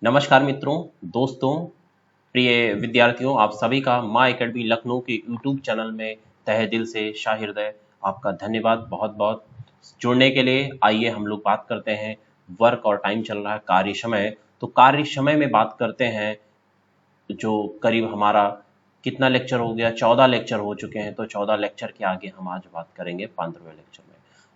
नमस्कार मित्रों, दोस्तों, प्रिय विद्यार्थियों, आप सभी का माँ एकेडमी लखनऊ के यूट्यूब चैनल में तहे दिल से शाह हृदय आपका धन्यवाद बहुत बहुत जुड़ने के लिए। आइए हम लोग बात करते हैं। वर्क और टाइम चल रहा है कार्य समय, तो कार्य समय में बात करते हैं। जो करीब हमारा कितना लेक्चर हो गया, 14 लेक्चर हो चुके हैं। तो 14 लेक्चर के आगे हम आज बात करेंगे 15वें लेक्चर में।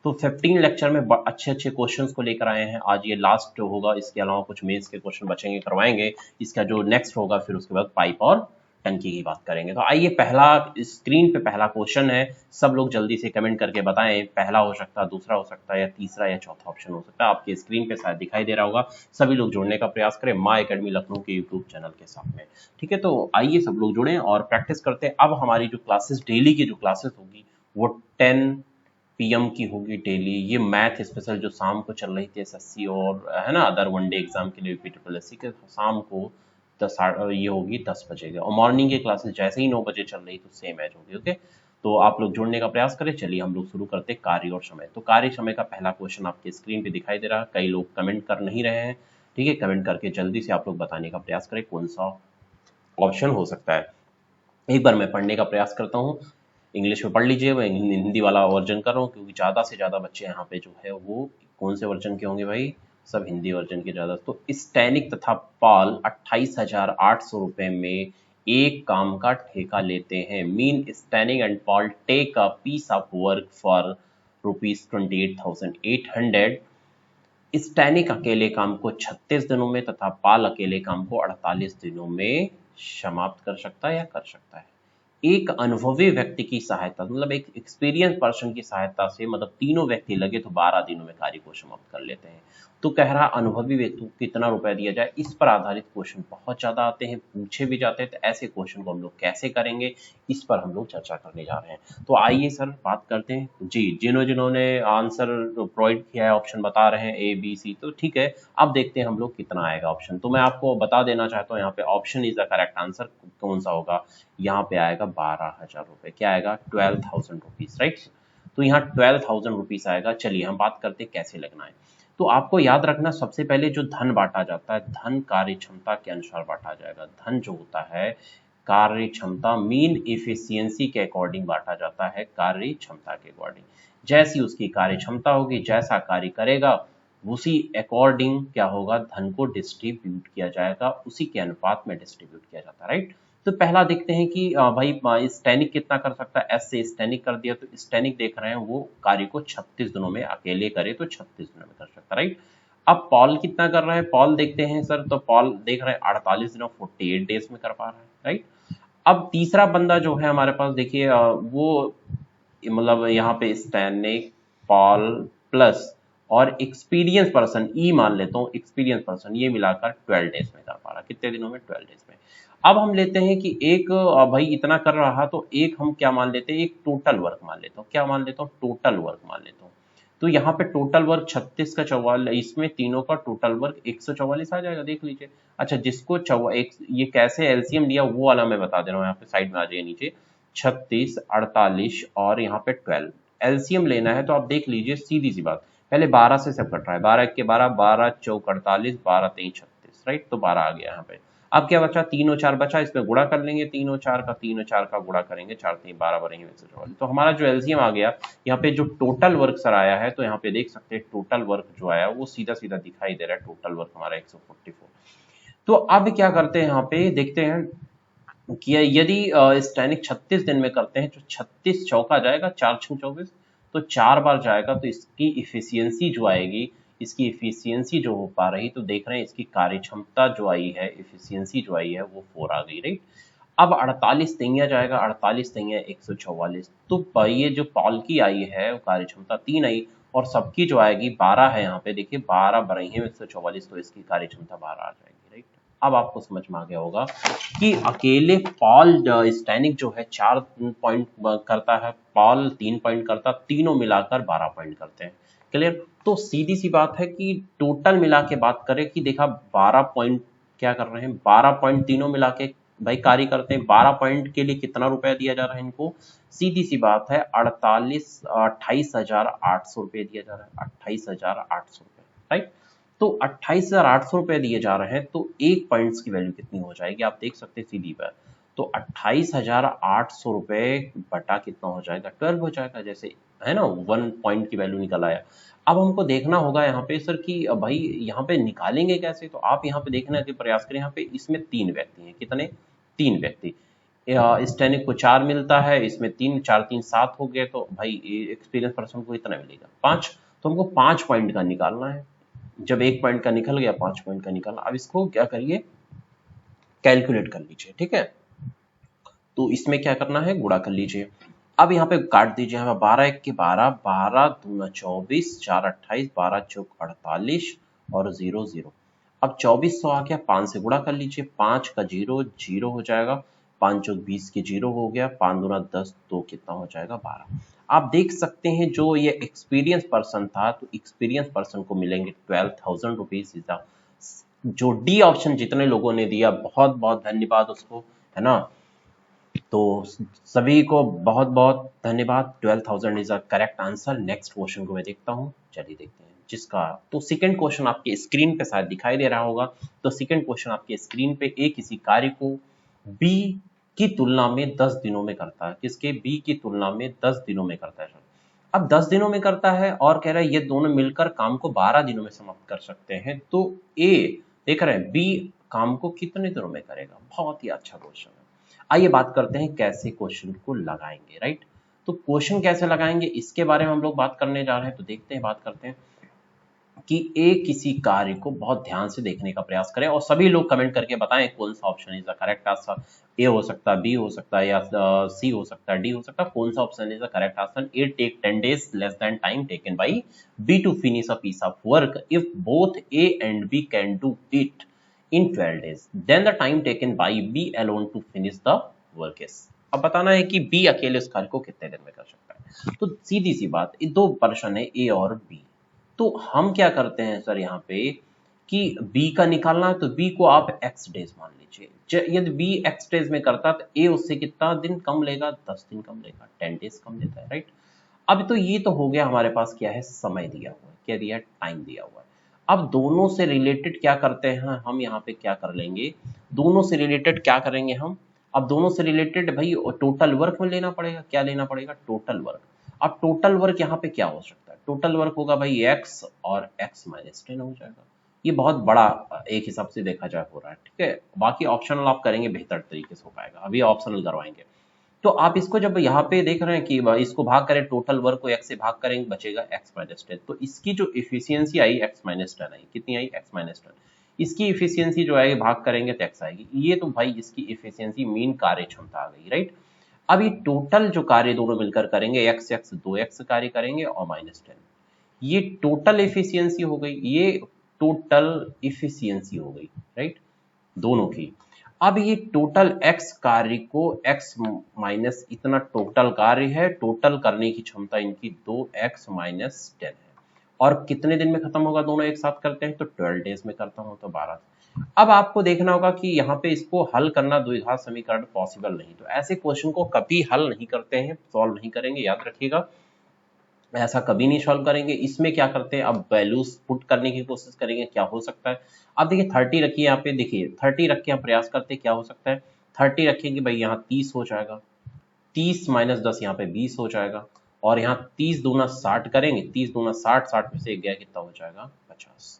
तो 15 लेक्चर में अच्छे अच्छे क्वेश्चंस को लेकर आए हैं। आज ये लास्ट होगा, इसके अलावा कुछ मेंस के क्वेश्चन बचेंगे, करवाएंगे। इसका जो नेक्स्ट होगा फिर उसके बाद पाइप और टंकी की बात करेंगे। तो आइए, पहला स्क्रीन पे पहला क्वेश्चन है। सब लोग जल्दी से कमेंट करके बताएं, पहला हो सकता है, दूसरा हो सकता है, या तीसरा या चौथा ऑप्शन हो सकता है। आपके स्क्रीन पे शायद दिखाई दे रहा होगा। सभी लोग जुड़ने का प्रयास करें माँ एकेडमी लखनऊ के यूट्यूब चैनल के साथ में। ठीक है, तो आइए सब लोग जुड़ें और प्रैक्टिस करते हैं। अब हमारी जो क्लासेस, डेली की जो क्लासेस होगी वो 10 पीएम की होगी डेली। ये मैथ स्पेशल जो शाम को चल रही थी एसएससी और है ना अदर वनडे एग्जाम के लिए यूपीएससी के, शाम को ये होगी 10 बजे के। और मॉर्निंग की क्लासेस जैसे ही 9 बजे चल रही तो सेम एज होगी। ओके, तो आप लोग जुड़ने का प्रयास करें। चलिए हम लोग शुरू करते हैं कार्य और समय। तो कार्य समय का पहला क्वेश्चन आपके स्क्रीन पे दिखाई दे रहा है। कई लोग कमेंट कर नहीं रहे हैं। ठीक है, कमेंट करके जल्दी से आप लोग बताने का प्रयास करें कौन सा ऑप्शन हो सकता है। एक बार मैं पढ़ने का प्रयास करता हूँ। इंग्लिश में पढ़ लीजिए, मैं हिंदी वाला वर्जन कर रहा हूँ क्योंकि ज़्यादा से ज़्यादा बच्चे यहाँ पे जो है वो कौन से वर्जन के होंगे भाई, सब हिंदी वर्जन के ज़्यादा। तो स्टैनिक तथा पॉल 28,800 रुपये में एक काम का ठेका लेते हैं। Mean Stanik and Paul take a piece of work for ₹28,800। Stanik अकेले काम को 36 दिनों में तथा पाल अकेले काम को 48 दिनों में समाप्त कर सकता है या कर सकता है। एक अनुभवी व्यक्ति की सहायता, मतलब एक एक्सपीरियंस पर्सन की सहायता से, मतलब तीनों व्यक्ति लगे तो 12 दिनों में कार्य को समाप्त कर लेते हैं। तो कह रहा अनुभवी व्यक्ति को कितना रुपया दिया जाए। इस पर आधारित क्वेश्चन बहुत ज्यादा आते हैं, पूछे भी जाते हैं। तो ऐसे क्वेश्चन को हम लोग कैसे करेंगे, इस पर हम लोग चर्चा करने जा रहे हैं। तो आइए सर बात करते हैं जी। जिन्होंने आंसर प्रोवाइड किया है ऑप्शन बता रहे हैं ए बी सी, तो ठीक है। अब देखते हैं हम लोग कितना आएगा ऑप्शन। तो मैं आपको बता देना चाहता हूँ यहाँ पे option is the correct answer कौन सा होगा। यहाँ पे आएगा 12,000 रुपए। क्या आएगा? 12,000 रुपीज, राइट। तो यहाँ 12,000 रुपीज आएगा। चलिए हम बात करते हैं कैसे लगना है। तो आपको याद रखना, सबसे पहले जो धन बांटा जाता है, धन कार्य क्षमता के अनुसार बांटा जाएगा। धन जो होता है कार्य क्षमता, मीन इफिशियंसी के अकॉर्डिंग बांटा जाता है, कार्य क्षमता के अकॉर्डिंग। जैसी उसकी कार्य क्षमता होगी, जैसा कार्य करेगा, उसी अकॉर्डिंग क्या होगा, धन को डिस्ट्रीब्यूट किया जाएगा, उसी के अनुपात में डिस्ट्रीब्यूट किया जाता है, राइट। तो पहला देखते हैं कि भाई स्टैनिक कितना कर सकता है। एस से स्टैनिक कर दिया, तो स्टैनिक देख रहे हैं वो कार्य को 36 दिनों में अकेले करे तो 36 दिनों में कर सकता है, राइट। अब पॉल कितना कर रहा है, पॉल देखते हैं सर। तो पॉल देख रहे हैं 48 दिनों 48 डेज में कर पा रहा है, राइट। अब तीसरा बंदा जो है हमारे पास, देखिए वो मतलब यहाँ पे स्टैनिक, पॉल प्लस और एक्सपीरियंस पर्सन, ई मान लेता हूँ, एक्सपीरियंस पर्सन, ये मिलाकर 12 डेज में कर पा रहा है। कितने दिनों में? 12 डेज में। अब हम लेते हैं कि एक भाई इतना कर रहा, तो एक हम क्या मान लेते हैं, एक टोटल वर्क मान लेता हूँ। क्या मान लेता हूँ? टोटल वर्क मान लेता हूँ। तो यहाँ पे टोटल वर्क 36 का 44, इसमें तीनों का टोटल वर्क 144 आ जाएगा, देख लीजिए। अच्छा, जिसको ये कैसे एलसीएम लिया वो वाला मैं बता दे रहा हूँ। यहाँ पे साइड में आ जाइए नीचे। 36, 48 और यहाँ पे 12 एलसीएम लेना है। तो आप देख लीजिए, सीधी सी बात, पहले 12 से सब कट रहा है। 12 के 12, 12 चौक 48, 12 3 36, राइट। तो 12 आ गया यहाँ पे। अब क्या बचा? 3 और 4 बचा, इसमें गुणा कर लेंगे। 3 और 4 का गुणा करेंगे, 4 3 12 बनेंगे 144। तो हमारा जो एलसीएम आ गया, यहाँ पे जो टोटल वर्क सर आया है, तो यहाँ पे देख सकते हैं टोटल वर्क जो आया वो सीधा सीधा दिखाई दे रहा है। टोटल वर्क हमारा 144। तो अब क्या करते हैं, यहाँ पे देखते हैं कि यदि स्टैनिक 36 दिन में करते हैं तो 36 चौका जाएगा, 4 6 24, तो 4 बार जाएगा। तो इसकी इफिशियंसी जो आएगी, इसकी इफिशियंसी जो हो पा रही, तो देख रहे हैं इसकी कार्य क्षमता जो आई है, इफिशियंसी जो आई है वो 4 आ गई, राइट। अब 48 तिंगिया जाएगा, 48 तिंगिया 144। तो ये जो पॉल की आई है कार्य क्षमता 3 आई, और सबकी जो आएगी 12 है। यहाँ पे देखिए 12 बरही है 144, तो इसकी कार्य क्षमता 12 आ जाएगी, राइट। अब आपको समझ में आ गया होगा कि अकेले पॉल स्टैनिक जो है 4 पॉइंट करता है, पॉल 3 पॉइंट करता, तीनों मिलाकर 12 पॉइंट करते हैं। क्लियर? तो सीधी सी बात है कि टोटल मिला के बात करें कि देखा 12 पॉइंट क्या कर रहे हैं, 12 पॉइंट तीनों मिला के भाई कार्य करते हैं। 12 पॉइंट के लिए कितना रुपया दिया जा रहा है इनको? सीधी सी बात है 28,800 रुपये दिया जा रहा है, 28,800 रुपये, राइट। तो 28,800 रुपए दिए जा रहे हैं, तो एक पॉइंट्स की वैल्यू कितनी हो जाएगी आप देख सकते हैं सीधी पर। तो 28,800 रुपए बटा कितना हो जाएगा, 12 हो जाएगा, जैसे है ना 1 पॉइंट की वैल्यू निकल आया। अब हमको देखना होगा यहाँ पे सर कि भाई यहाँ पे निकालेंगे कैसे, तो आप यहाँ पे देखने के प्रयास करें। यहाँ पे इसमें 3 व्यक्ति हैं, कितने, 3 व्यक्ति। स्टैनिक को 4 मिलता है, इसमें 3, 4, 3, 7 हो गए, तो भाई एक्सपीरियंस पर्सन को इतना मिलेगा 5। तो हमको 5 पॉइंट का निकालना है। जब 1 पॉइंट का निकल गया, 5 पॉइंट का निकालना। अब इसको क्या करिए, कैलकुलेट कर लीजिए, ठीक है। तो इसमें क्या करना है, गुणा कर लीजिए। अब यहाँ पे काट दीजिए, हमें 12 1 के 12, 12 दूना 24, 4 28, 12 चौक 48 और 0 0। अब 2400 आ गया, 5 से गुणा कर लीजिए, 5 का 0 0 हो जाएगा, 5 चौक 20 के 0 हो गया, 5 दूना 10, तो कितना हो जाएगा 12। आप देख सकते हैं जो ये एक्सपीरियंस पर्सन था, तो एक्सपीरियंस पर्सन को मिलेंगे 12,000 रुपीज। जो डी ऑप्शन जितने लोगों ने दिया, बहुत बहुत धन्यवाद उसको, है ना। तो सभी को बहुत बहुत धन्यवाद। 12,000 is a correct answer. Next question को मैं देखता हूँ, चलिए देखते हैं जिसका। तो सेकंड क्वेश्चन आपके स्क्रीन पे शायद दिखाई दे रहा होगा। तो सेकंड क्वेश्चन आपके स्क्रीन पे, ए किसी कार्य को बी की तुलना में 10 दिनों में करता है। किसके, बी की तुलना में 10 दिनों में करता है। अब 10 दिनों में करता है और कह रहा है ये दोनों मिलकर काम को 12 दिनों में समाप्त कर सकते हैं। तो ए देख रहे हैं बी काम को कितने दिनों में करेगा। बहुत ही अच्छा क्वेश्चन है। आइए बात करते हैं कैसे क्वेश्चन को लगाएंगे, राइट। तो क्वेश्चन कैसे लगाएंगे इसके बारे में हम लोग बात करने जा रहे हैं। तो देखते हैं, बात करते हैं कि ए किसी कार्य को बहुत ध्यान से देखने का प्रयास करें और सभी लोग कमेंट करके बताएं कौन सा option is the correct answer. A हो सकता है, बी हो सकता है, या सी हो सकता है, डी हो सकता है। कौन सा option is the correct answer. A take 10 days less than time taken by B to finish a piece of work if both A and B can do it in 12 days then the time taken by B alone to finish the work is. अब बताना है कि B अकेले उस कार्य को कितने दिन में कर सकता है। तो सीधी सी बात, ये दो पर्सन है ए और बी। तो हम क्या करते हैं सर यहाँ पे कि b का निकालना है, तो b को आप x डेज मान लीजिए। यदि b x डेज में करता तो a उससे कितना दिन कम लेगा, 10 दिन कम लेगा, 10 डेज कम लेता है, राइट। अब तो ये तो हो गया हमारे पास क्या है, समय दिया हुआ है, क्या दिया, टाइम दिया हुआ है। अब दोनों से रिलेटेड क्या करते हैं हम यहाँ पे, क्या कर लेंगे, दोनों से रिलेटेड क्या करेंगे हम। अब दोनों से रिलेटेड भाई टोटल वर्क में लेना पड़ेगा, क्या लेना पड़ेगा, टोटल वर्क। अब टोटल वर्क यहाँ पे क्या हो सकता है, टोटल वर्क होगा भाई x और x माइनस 10 हो जाएगा। ये बहुत बड़ा एक हिसाब से देखा जाए हो रहा है, ठीक है। बाकी ऑप्शनल आप करेंगे बेहतर तरीके से हो पाएगा, अभी ऑप्शनल करवाएंगे। तो आप इसको जब यहाँ पे देख रहे हैं कि इसको भाग करें, टोटल वर्क को x से भाग करेंगे, बचेगा x माइनस 10। तो इसकी जो इफिशियंसी आई x माइनस 10 आई, कितनी आई, x माइनस 10। इसकी इफिशियंसी जो आएगी भाग करेंगे तो x आएगी। ये तो भाई इसकी इफिशियंसी मीन कार्य क्षमता आ गई, राइट। अब ये टोटल जो कार्य दोनों मिलकर करेंगे, x x 2x कार्य करेंगे और माइनस 10, ये टोटल इफिशियंसी हो गई, ये टोटल इफिशियंसी हो गई, राइट, दोनों की। अब ये टोटल x कार्य को x माइनस इतना टोटल कार्य है, टोटल करने की क्षमता इनकी 2x माइनस 10 है। और कितने दिन में खत्म होगा, दोनों एक साथ करते हैं तो 12 डेज में करता हूं तो 12। अब आपको देखना होगा कि यहाँ पे इसको हल करना द्विघात समीकरण पॉसिबल नहीं, तो ऐसे क्वेश्चन को कभी हल नहीं करते हैं, सॉल्व नहीं करेंगे, याद रखिएगा, ऐसा कभी नहीं सॉल्व करेंगे। इसमें क्या करते हैं, अब वैल्यूज पुट करने की कोशिश करेंगे, क्या हो सकता है। अब देखिए 30 रखिए, यहाँ पे देखिए 30 रख के हम प्रयास करते हैं, क्या हो सकता है। 30 रखेंगे भाई, यहाँ 30 हो जाएगा, 30 माइनस 10 यहाँ पे 20 हो जाएगा, और यहाँ 30 दूना 60 करेंगे, 30 दूना 60, 60 में से गया कितना हो जाएगा, 50।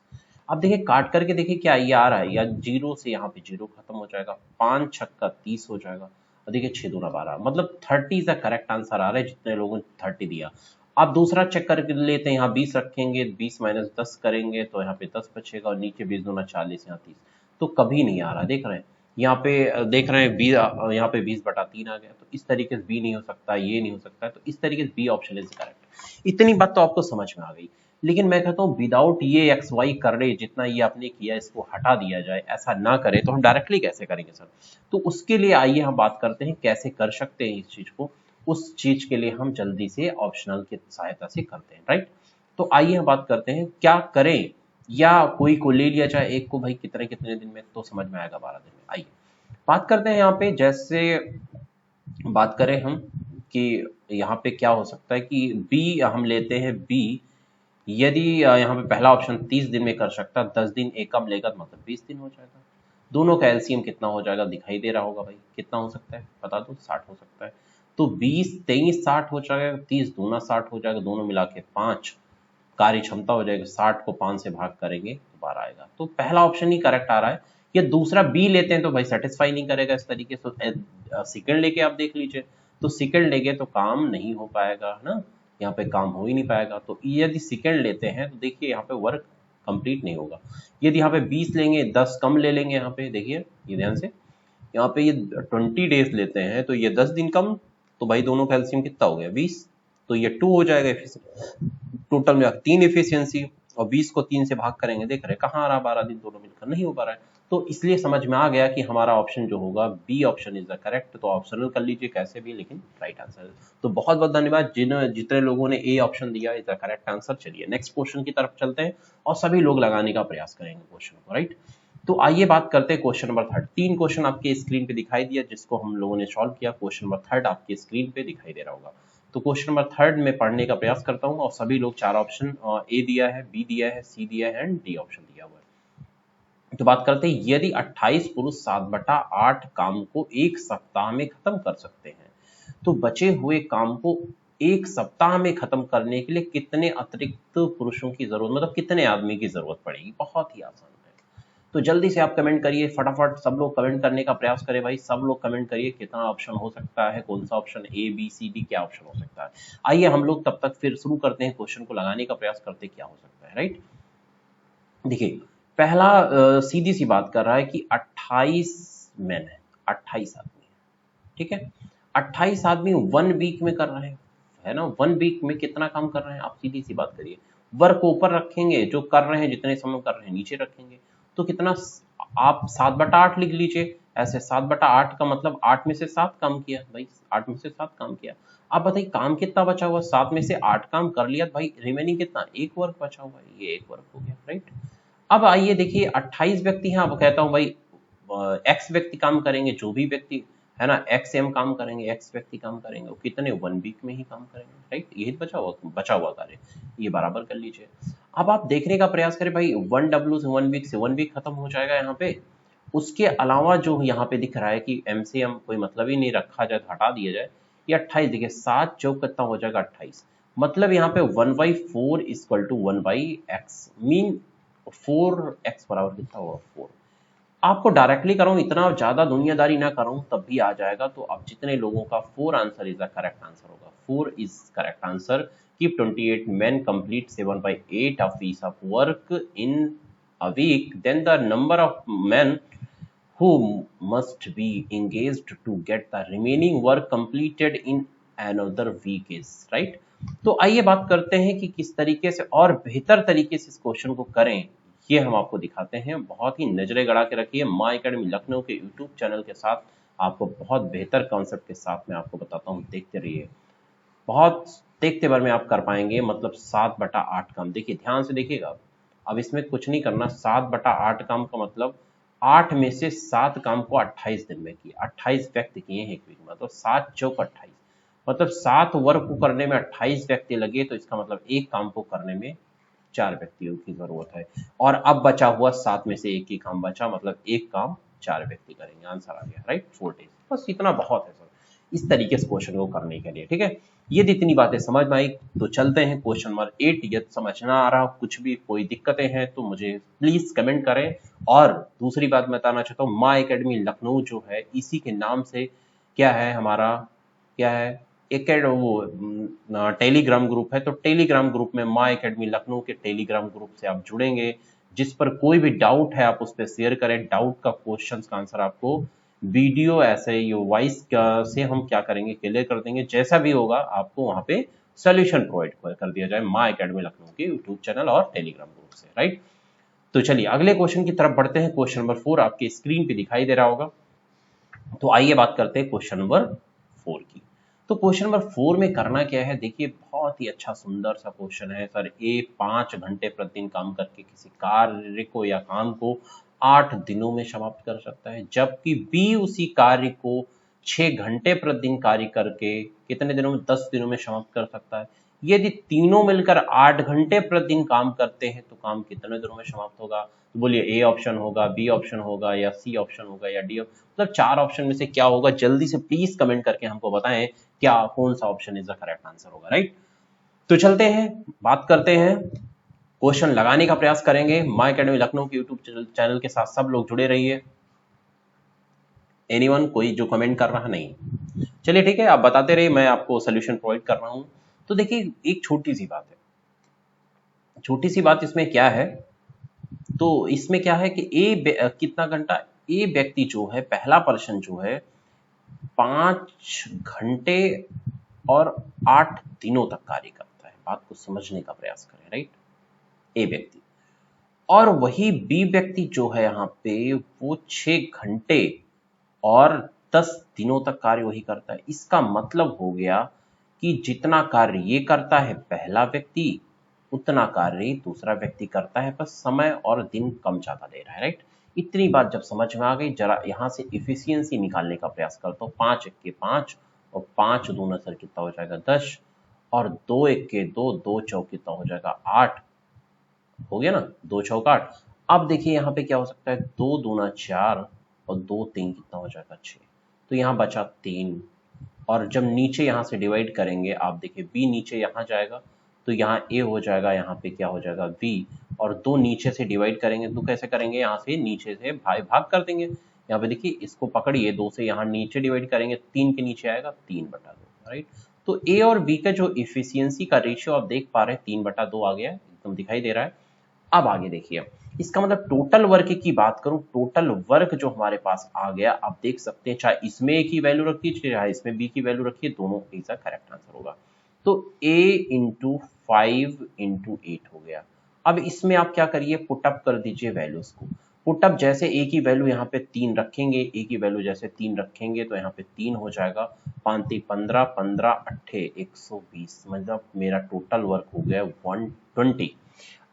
अब देखिए काट करके देखिए क्या ये आ रहा है, या जीरो से यहाँ पे जीरो खत्म हो जाएगा, 5 छक्का 30 हो जाएगा, और देखिए 6 दूना 12, मतलब 30 इज द करेक्ट आंसर आ रहा है जितने लोगों ने 30 दिया। अब दूसरा चेक करके लेते हैं, यहाँ 20 रखेंगे, 20 माइनस 10 करेंगे तो यहाँ पे 10 बचेगा, और नीचे 20 दूना 40, यहाँ 30, तो कभी नहीं आ रहा, देख रहे हैं यहाँ पे, देख रहे हैं 20, यहाँ पे 20/3 आ गया। तो इस तरीके से बी नहीं हो सकता, ये नहीं हो सकता, तो इस तरीके से बी ऑप्शन इज करेक्ट। इतनी बात तो आपको समझ में आ गई। लेकिन मैं कहता हूँ विदाउट ये एक्स वाई कर रहे, जितना ये आपने किया इसको हटा दिया जाए, ऐसा ना करें तो हम डायरेक्टली कैसे करेंगे सर। तो उसके लिए आइए हम बात करते हैं कैसे कर सकते हैं इस चीज को। उस चीज के लिए हम जल्दी से ऑप्शनल की सहायता से करते हैं, राइट। तो आइए हम बात करते हैं क्या करें, या कोई को ले लिया जाए एक को, भाई कितने कितने दिन में, तो समझ में आएगा 12 दिन में। आइए बात करते हैं यहाँ पे, जैसे बात करें हम कि यहाँ पे क्या हो सकता है कि बी हम लेते हैं, बी यदि यहाँ पे पहला ऑप्शन 30 दिन में कर सकता, 10 दिन एक कम लेगा तो मतलब 20 दिन हो जाएगा। दोनों का एलसीएम कितना हो जाएगा दिखाई दे रहा होगा भाई, कितना हो सकता है बता दो, 60 हो सकता है। तो 20 23 60 हो जाएगा, 30 दूना 60 हो जाएगा, दोनों मिला के 5 कार्य क्षमता हो जाएगी, 60 को 5 से भाग करेंगे तो 12 आएगा। तो पहला ऑप्शन ही करेक्ट आ रहा है। या दूसरा बी लेते हैं तो भाई सेटिस्फाई नहीं करेगा इस तरीके से, सेकंड लेके आप देख लीजिए, तो सेकंड लेंगे तो काम नहीं हो पाएगा है ना, यहाँ पे काम हो ही नहीं पाएगा। तो यदि सेकंड लेते हैं तो देखिए यहाँ पे वर्क कंप्लीट नहीं होगा। यदि यहाँ पे 20 लेंगे, 10 कम ले लेंगे, यहाँ पे देखिए ये ध्यान से, यहाँ पे ये 20 डेज लेते हैं तो ये 10 दिन कम, तो भाई दोनों का एलसीएम कितना हो गया 20, तो ये 2 हो जाएगा टोटल में 3 एफिशिएंसी, और 20 को 3 से भाग करेंगे, देख रहे कहाँ आ रहा 12 दिन, दोनों मिलकर नहीं हो पा रहा है। तो इसलिए समझ में आ गया कि हमारा ऑप्शन जो होगा B option is the correct. तो ऑप्शनल कर लीजिए कैसे भी, लेकिन राइट आंसर है। तो बहुत बहुत धन्यवाद जितने लोगों ने ए ऑप्शन दिया इज द करेक्ट आंसर। चलिए नेक्स्ट क्वेश्चन की तरफ चलते हैं और सभी लोग लगाने का प्रयास करेंगे क्वेश्चन को, राइट। तो आइए बात करते हैं क्वेश्चन नंबर 3। 3 क्वेश्चन आपके स्क्रीन पे दिखाई दिया जिसको हम लोगों ने सॉल्व किया। क्वेश्चन नंबर 3 आपके स्क्रीन पे दिखाई दे रहा होगा। तो क्वेश्चन नंबर 3 में पढ़ने का प्रयास करता हूँ, और सभी लोग 4 ऑप्शन ए दिया है, बी दिया है, सी दिया है एंड डी ऑप्शन दिया हुआ है। तो बात करते हैं, यदि 28 पुरुष 7/8 काम को एक सप्ताह में खत्म कर सकते हैं, तो बचे हुए काम को एक सप्ताह में खत्म करने के लिए कितने अतिरिक्त पुरुषों की जरूरत, मतलब कितने आदमी की जरूरत पड़ेगी। बहुत ही आसान है। तो जल्दी से आप कमेंट करिए, फटाफट सब लोग कमेंट करने का प्रयास करें भाई, सब लोग कमेंट करिए कितना ऑप्शन हो सकता है, कौन सा option, A B C D, क्या ऑप्शन हो सकता है। आइए हम लोग तब तक फिर शुरू करते हैं, क्वेश्चन को लगाने का प्रयास करते हैं क्या हो सकता है, राइट। देखिए पहला सीधी सी बात कर रहा है कि 28 मैन है, 28 आदमी है, ठीक है। 28 आदमी 1 वीक में कर रहे हैं, है ना। 1 वीक में कितना काम कर रहे हैं, आप सीधी सी बात करिए। वर्क ऊपर रखेंगे, जो कर रहे हैं जितने समय कर रहे हैं नीचे रखेंगे, तो कितना, आप 7/8 लिख लीजिए। ऐसे 7/8 का मतलब 8 में से 7 काम किया भाई, 8 में से 7 काम किया। आप बताइए काम कितना बचा हुआ, 7 में से 8 काम कर लिया भाई, रिमेनिंग कितना, एक वर्क बचा हुआ है, ये एक वर्क हो गया, राइट। अब आइए देखिए 28 व्यक्ति हैं, अब कहता हूं भाई एक्स व्यक्ति काम करेंगे, जो भी व्यक्ति है ना एक्स एम काम करेंगे, एक्स व्यक्ति काम करेंगे, वो कितने 1 वीक में ही काम करेंगे, राइट। यही बचा हुआ कार्य, ये बराबर कर लीजिए। अब आप देखने का प्रयास करें भाई, 1W से 1 वीक से 1 वीक खत्म हो जाएगा यहाँ पे। उसके अलावा जो यहाँ पे दिख रहा है कि एम से एम कोई मतलब ही नहीं रखा जाए तो हटा दिया जाए, ये 28 देखिए 7 चौक कितना हो जाएगा 28, मतलब यहाँ पे 1/4 equal to 1/x, mean 4x बराबर कितना होगा 4। आपको डायरेक्टली कराऊं, इतना ज्यादा दुनियादारी ना कराऊं तब भी आ जाएगा। तो अब जितने लोगों का 4 answer is the correct answer होगा, 4 is correct answer. Keep 28 men complete 7/8 of piece of work in a week, then the number of men who must be engaged to get the remaining work completed in another week is, right। तो आइए बात करते हैं कि किस तरीके से और बेहतर तरीके से इस क्वेश्चन को करें, ये हम आपको दिखाते हैं। बहुत ही नजरें गड़ा के रखिए, माँ एकेडमी लखनऊ के यूट्यूब चैनल के साथ आपको बहुत बेहतर कॉन्सेप्ट के साथ मैं आपको बताता हूँ, देखते रहिए, बहुत देखते बार में आप कर पाएंगे। मतलब 7/8 काम, देखिए ध्यान से देखिएगा। अब इसमें कुछ नहीं करना, 7/8 काम का मतलब 8 में से 7 काम को 28 दिन में किया, 28 व्यक्ति किए हैं एक वीक में, तो 7 चौक 28, मतलब 7 वर्क को करने में 28 व्यक्ति लगे, तो इसका मतलब एक काम को करने में 4 व्यक्तियों की जरूरत है। और अब बचा हुआ 7 में से एक ही काम बचा, मतलब एक काम 4 व्यक्ति करेंगे, आंसर आ गया, राइट 4 days। बस इतना बहुत है सर इस तरीके से क्वेश्चन को करने के लिए, ठीक है। ये इतनी बातें समझ में आई, तो चलते हैं क्वेश्चन नंबर 8। यदि समझ ना आ रहा कुछ भी, कोई दिक्कतें हैं तो मुझे प्लीज कमेंट करें। और दूसरी बात मैं बताना चाहता हूँ, माँ एकेडमी लखनऊ जो है इसी के नाम से क्या है हमारा, क्या है एक वो टेलीग्राम ग्रुप है। तो टेलीग्राम ग्रुप में माँ एकेडमी लखनऊ के टेलीग्राम ग्रुप से आप जुड़ेंगे, जिस पर कोई भी डाउट है आप उस पर शेयर करें। डाउट का क्वेश्चन का आंसर आपको वीडियो ऐसे ये वॉइस से हम क्या करेंगे क्लियर कर देंगे, जैसा भी होगा आपको वहां पे सोल्यूशन प्रोवाइड कर दिया जाए माँ एकेडमी लखनऊ के यूट्यूब चैनल और टेलीग्राम ग्रुप से, राइट। तो चलिए अगले क्वेश्चन की तरफ बढ़ते हैं। क्वेश्चन नंबर 4 आपके स्क्रीन पे दिखाई दे रहा होगा। तो आइए बात करते हैं क्वेश्चन नंबर 4 की। तो क्वेश्चन नंबर 4 में करना क्या है, देखिए बहुत ही अच्छा सुंदर सा क्वेश्चन है सर। ए 5 घंटे प्रतिदिन काम करके किसी कार्य को या काम को 8 दिनों में समाप्त कर सकता है, जबकि बी उसी कार्य को 6 घंटे प्रतिदिन कार्य करके कितने दिनों में, 10 दिनों में समाप्त कर सकता है। यदि तीनों मिलकर 8 घंटे प्रतिदिन काम करते हैं तो काम कितने दिनों में समाप्त होगा? तो बोलिए ए ऑप्शन होगा, बी ऑप्शन होगा, या सी ऑप्शन होगा, या डी मतलब 4 ऑप्शन में से क्या होगा? जल्दी से प्लीज कमेंट करके हमको बताएं क्या कौन सा option is the correct answer होगा, राइट? तो चलते हैं, बात करते हैं, क्वेश्चन लगाने का प्रयास करेंगे। माय अकेडमी लखनऊ के यूट्यूब चैनल के साथ सब लोग जुड़े रहिए। एनीवन, कोई जो कमेंट कर रहा नहीं? चलिए ठीक है, आप बताते रहिए, मैं आपको सोल्यूशन प्रोवाइड कर रहा हूं। तो देखिए एक छोटी सी बात है, छोटी सी बात इसमें क्या है, तो इसमें क्या है कि कितना घंटा ए व्यक्ति जो है, पहला पर्सन जो है 5 घंटे और 8 दिनों तक कार्य करता है। बात को समझने का प्रयास करें, राइट? ए व्यक्ति, और वही बी व्यक्ति जो है यहाँ पे वो 6 घंटे और 10 दिनों तक कार्य वही करता है। इसका मतलब हो गया कि जितना कार्य ये करता है पहला व्यक्ति, उतना कार्य दूसरा व्यक्ति करता है, बस समय और दिन कम ज्यादा ले रहा है, राइट? इतनी बात जब समझ में आ गई, जरा यहां से इफिशियंसी निकालने का प्रयास करता हूँ। 5 एक के 5 और 5 दूना सर कितना हो जाएगा 10, और 2 एक के 2, 2 चौक कितना हो जाएगा 8, हो गया ना, 2 चौक 8। अब देखिए यहाँ पे क्या हो सकता है, 2 दूना 4 और 2 3 कितना हो जाएगा 6, तो यहाँ बचा 3। और जब नीचे यहाँ से डिवाइड करेंगे, आप देखिए बी नीचे यहाँ जाएगा तो यहाँ ए हो जाएगा, यहाँ पे क्या हो जाएगा बी, और 2 नीचे से डिवाइड करेंगे तो कैसे करेंगे, यहाँ से नीचे से भाग कर देंगे। यहाँ पे देखिए इसको पकड़िए, 2 से यहाँ नीचे डिवाइड करेंगे, 3 के नीचे आएगा 3/2, राइट? तो ए और बी का जो इफिशियंसी का रेशियो आप देख पा रहे हैं 3/2 आ गया, एकदम दिखाई दे रहा है। अब आगे देखिए, इसका मतलब टोटल वर्क की बात करूं, टोटल वर्क जो हमारे पास आ गया, आप देख सकते हैं, चाहे इसमें ए की वैल्यू रखिए चाहे इसमें बी की वैल्यू रखिए, दोनों इसका करेक्ट आंसर होगा। तो a इंटू 5 इंटू 8 हो गया। अब इसमें आप क्या करिए, पुटअप कर दीजिए वैल्यूज को। पुटअप जैसे a की वैल्यू यहाँ पे 3 रखेंगे, a की वैल्यू जैसे 3 रखेंगे तो यहाँ पे 3 हो जाएगा, 5 15 15 8 120, मतलब मेरा टोटल वर्क हो गया 120।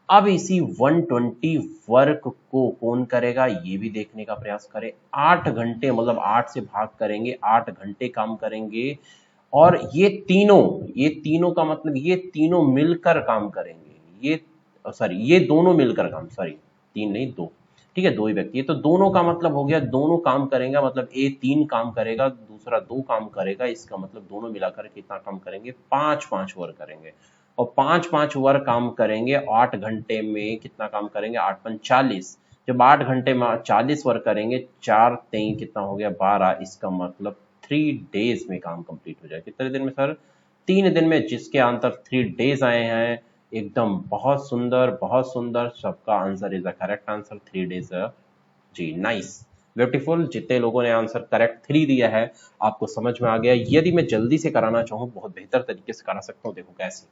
अब इसी 120 वर्क को कौन करेगा, ये भी देखने का प्रयास करें। 8 घंटे, मतलब 8 से भाग करेंगे, 8 घंटे काम करेंगे, और ये तीनों का मतलब ये तीनों मिलकर काम करेंगे। ये दोनों मिलकर काम, सॉरी 3 नहीं 2, ठीक है, 2 ही व्यक्ति है, तो दोनों का मतलब हो गया दोनों काम करेंगे, मतलब ए 3 काम करेगा, दूसरा 2 काम करेगा, इसका मतलब दोनों मिलाकर कितना काम करेंगे, 5 वर्क करेंगे, और 5 वर्क काम करेंगे। 8 घंटे में कितना काम करेंगे, 8 5 40, जब 8 घंटे में 40 वर्क करेंगे, 4 3 कितना हो गया 12, इसका मतलब 3 डेज में काम कंप्लीट हो जाए। कितने दिन में सर, 3 दिन में, जिसके आंसर 3 डेज आए हैं। एकदम बहुत सुंदर, बहुत सुंदर, सबका answer is the correct answer, 3 days जी, नाइस, ब्यूटीफुल। जितने लोगों ने आंसर करेक्ट 3 दिया है, आपको समझ में आ गया। यदि मैं जल्दी से कराना चाहूँ, बहुत बेहतर तरीके से करा सकता हूँ, देखो कैसे।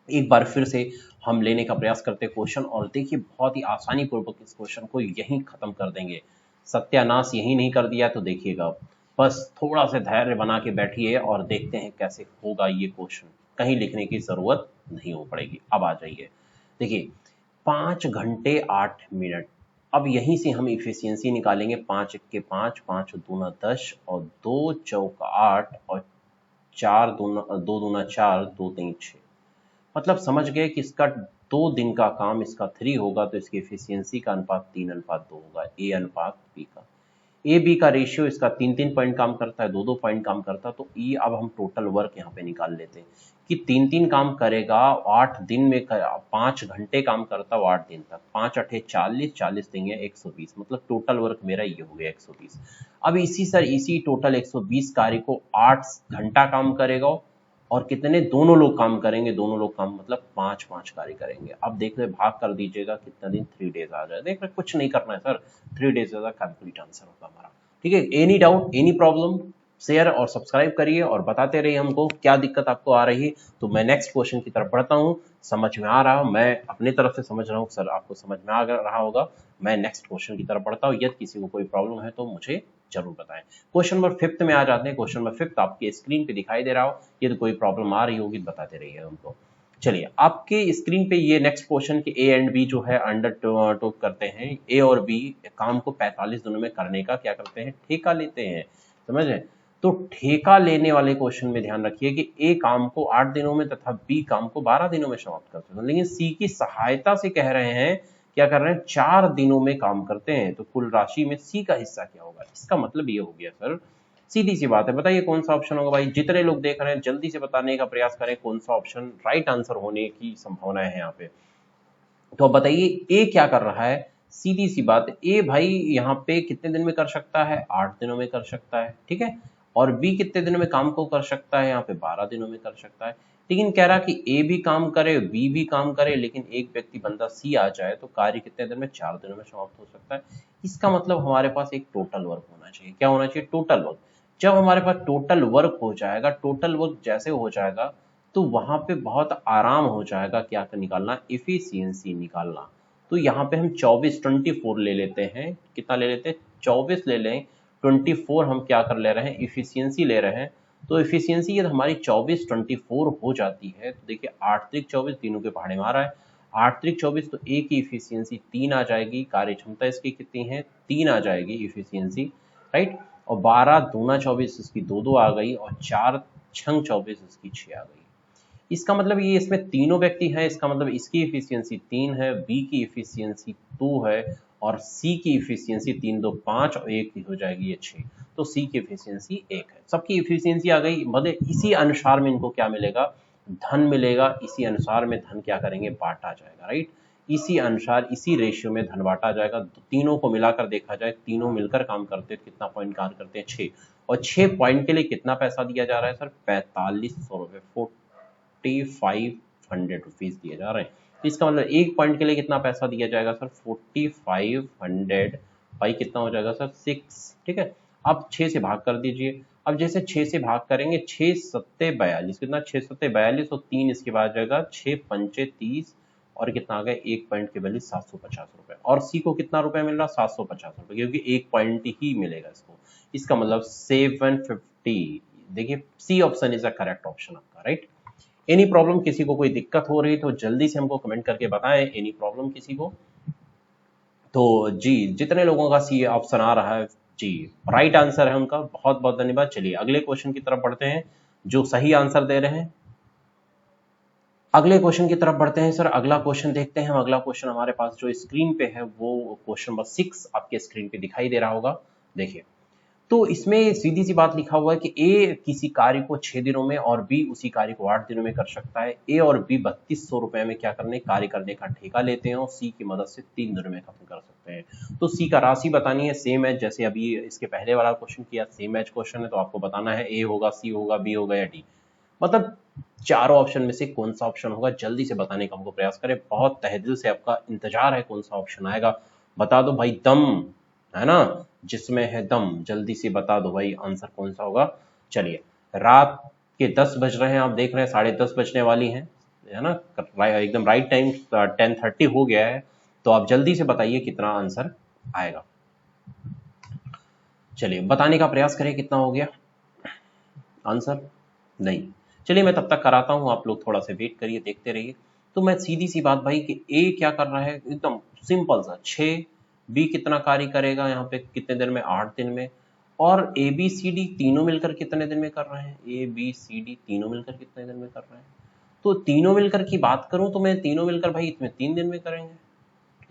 एक बार फिर से हम लेने का प्रयास करते हैं क्वेश्चन, और देखिए बहुत ही आसानी पूर्वक इस क्वेश्चन को यहीं खत्म कर देंगे। सत्यानाश यही नहीं कर दिया तो देखिएगा, बस थोड़ा सा धैर्य बना के बैठिए और देखते हैं कैसे होगा ये क्वेश्चन, कहीं लिखने की जरूरत नहीं हो पड़ेगी। अब आ जाइए, देखिए 5 घंटे 8 मिनट, अब यहीं से हम इफिशियंसी निकालेंगे। 5 एक के 5, 5 दूना 10, और 2 चौक 8, और 2 दूना 4, 2 3 6, मतलब समझ गए कि इसका 2 दिन का काम इसका 3 होगा, तो इसकी एफिशिएंसी का अनुपात 3:2 होगा, ए अनुपात बी का। ए बी का रेशियो इसका 3 पॉइंट काम करता है, 2 पॉइंट काम करता है, तो ई अब हम टोटल वर्क यहाँ पे निकाल लेते हैं कि 3 काम करेगा 8 दिन में, 5 घंटे काम करता है 8 दिन तक, 5 8 40, 40 देंगे 120, मतलब टोटल वर्क मेरा ये हो गया 120। अब इसी टोटल 120 कार्य को 8 घंटा काम करेगा, और कितने, दोनों लोग काम करेंगे, दोनों लोग काम मतलब 5 कार्य करेंगे। अब देख रहे, भाग कर दीजिएगा कितना दिन, 3 डेज आ जाए। देख रहे, कुछ नहीं करना है सर, 3 डेज का कंप्लीट आंसर होगा हमारा। ठीक है, any doubt, any problem, share और सब्सक्राइब करिए और बताते रहिए हमको क्या दिक्कत आपको आ रही है। तो मैं नेक्स्ट क्वेश्चन की तरफ बढ़ता हूँ, समझ में आ रहा, मैं अपने तरफ से समझ रहा हूँ सर, आपको समझ में आ रहा होगा। मैं नेक्स्ट क्वेश्चन की तरफ बढ़ता हूँ, यदि किसी को कोई प्रॉब्लम है तो मुझे जरूर बताएं। क्वेश्चन नंबर 5 में आ जाते हैं। क्वेश्चन नंबर 5 आपके स्क्रीन पे दिखाई दे रहा हो, यदि कोई प्रॉब्लम आ रही होगी बताते रहिए हमको। चलिए, आपके स्क्रीन पे ये नेक्स्ट क्वेश्चन के ए एंड बी जो है अंडर टॉक करते हैं। ए और बी काम को 45 दिनों में करने का क्या करते हैं, ठेका लेते हैं, समझ रहे। तो ठेका लेने वाले क्वेश्चन में ध्यान रखिए कि ए काम को 8 दिनों में तथा बी काम को 12 दिनों में समाप्त कर सकते हैं, लेकिन सी की सहायता से कह रहे हैं, क्या कर रहे हैं, 4 दिनों में काम करते हैं। तो कुल राशि में सी का हिस्सा क्या होगा? इसका मतलब ये हो गया सर, सीधी सी बात है, बताइए कौन सा ऑप्शन होगा भाई? जितने लोग देख रहे हैं जल्दी से बताने का प्रयास करें कौन सा ऑप्शन राइट आंसर होने की संभावना है यहाँ पे। तो अब बताइए ए क्या कर रहा है? सीधी सी बात, ए भाई यहाँ पे कितने दिन में कर सकता है? 8 दिनों में कर सकता है, ठीक है। और बी कितने दिनों में काम को कर सकता है? यहाँ पे 12 दिनों में कर सकता है। लेकिन कह रहा कि ए भी काम करे, बी भी काम करे, लेकिन एक व्यक्ति बंदा सी आ जाए तो कार्य कितने दिन में? 4 दिनों में समाप्त हो सकता है। इसका मतलब हमारे पास एक टोटल वर्क होना चाहिए। क्या होना चाहिए? Total work. जब हमारे पास टोटल वर्क हो जाएगा, टोटल वर्क जैसे हो जाएगा तो वहां पे बहुत आराम हो जाएगा क्या निकालना? इफिशियंसी निकालना। तो यहाँ पे हम 24 ले लेते हैं। कितना ले लेते हैं? 24 ले लें, 24 हम क्या कर ले रहे हैं? इफिशियंसी ले रहे हैं। तो इफिशियंसी यदि हमारी 24 हो जाती है तो देखिए 8 त्रिक 24 तीनों के पहाड़े में आ रहा है। 8 त्रिक 24 तो ए की इफिशियंसी 3 आ जाएगी, कार्य क्षमता इसकी कितनी है? 3 आ जाएगी इफिशियंसी, राइट। और 12 दूना 24 इसकी 2 आ गई, और 4 छंग 24 इसकी 6 आ गई। इसका मतलब ये इसमें तीनों व्यक्ति हैं, इसका मतलब इसकी इफिशियंसी 3 है, बी की इफिशियंसी 2 है, और सी की इफिशियंसी 3 2 5 और 1 की हो जाएगी ये 6। तो सी की इफिशियंसी 1 है। सबकी इफिशियंसी आ गई, मतलब इसी अनुसार में इनको क्या मिलेगा? धन मिलेगा। इसी अनुसार में धन क्या करेंगे? बांटा जाएगा, राइट। इसी अनुसार इसी रेशियो में धन बांटा जाएगा। तो तीनों को मिलाकर देखा जाए, तीनों मिलकर काम करते हैं, कितना पॉइंट कार्य करते हैं? 6। और 6 पॉइंट के लिए कितना पैसा दिया जा रहा है सर? 4500 रुपए, 4500 रुपीज दिए जा रहे हैं। तो इसका मतलब एक पॉइंट के लिए कितना पैसा दिया जाएगा सर? 4500 भाई कितना हो जाएगा सर? 6, ठीक है। अब 6 से भाग कर दीजिए। अब जैसे 6 से भाग करेंगे, 6 सत्ते 42, कितना? 6 सत्ते 42 और 3 इसके बाद जाएगा 6 पंचे 30, और कितना आ गया? एक पॉइंट के वैल्यू 750 रुपए। और सी को कितना रुपए मिल रहा? 750 रुपए, क्योंकि एक पॉइंट ही मिलेगा इसको। इसका मतलब 750। देखिए C option is a correct option आपका, राइट। Any problem? किसी को कोई दिक्कत हो रही तो जल्दी से हमको कमेंट करके बताएं। एनी प्रॉब्लम किसी को? तो जी जितने लोगों का सी ऑप्शन आ रहा है जी राइट आंसर है उनका, बहुत बहुत धन्यवाद। चलिए अगले क्वेश्चन की तरफ बढ़ते हैं जो सही आंसर दे रहे हैं। अगले क्वेश्चन की तरफ बढ़ते हैं सर। अगला क्वेश्चन देखते हैं हम। अगला क्वेश्चन हमारे पास जो स्क्रीन पे है वो क्वेश्चन नंबर 6 आपके स्क्रीन पे दिखाई दे रहा होगा। देखिए तो इसमें सीधी सी बात लिखा हुआ है कि ए किसी कार्य को 6 दिनों में और बी उसी कार्य को 8 दिनों में कर सकता है। ए और बी 3200 रुपए में क्या करने? कार्य करने का ठेका लेते हैं और सी की मदद से 3 दिनों में खत्म कर सकते हैं। तो सी का राशि बतानी है, सेम है जैसे अभी इसके पहले वाला क्वेश्चन किया, सेम एज क्वेश्चन है। तो आपको बताना है ए होगा, सी होगा, बी होगा या डी। मतलब चारों ऑप्शन में से कौन सा ऑप्शन होगा, जल्दी से बताने का हमको प्रयास करें। बहुत तहेदिल से आपका इंतजार है कौन सा ऑप्शन आएगा। बता दो भाई, दम है ना, जिसमें है दम, जल्दी से बता दो भाई आंसर कौन सा होगा। चलिए रात के 10 बज रहे हैं, आप देख रहे हैं 10:30 बजने वाली हैं, है ना, एकदम राइट टाइम 10:30 हो गया है। तो आप जल्दी से बताइए कितना आंसर आएगा। चलिए बताने का प्रयास करें कितना हो गया आंसर। नहीं, चलिए मैं तब तक कराता हूं, आप लोग थोड़ा सा वेट करिए, देखते रहिए। तो मैं सीधी सी बात भाई कि ए क्या कर रहा है, एकदम सिंपल सा 6, बी कितना कार्य करेगा यहाँ पे कितने दिन में? 8 दिन में। और ए बी सी डी तीनों मिलकर कितने दिन में कर रहे हैं? ए बी सी डी तीनों मिलकर कितने दिन में कर रहे हैं? तो तीनों मिलकर की बात करूं तो मैं तीनों मिलकर भाई इसमें 3 दिन में करेंगे,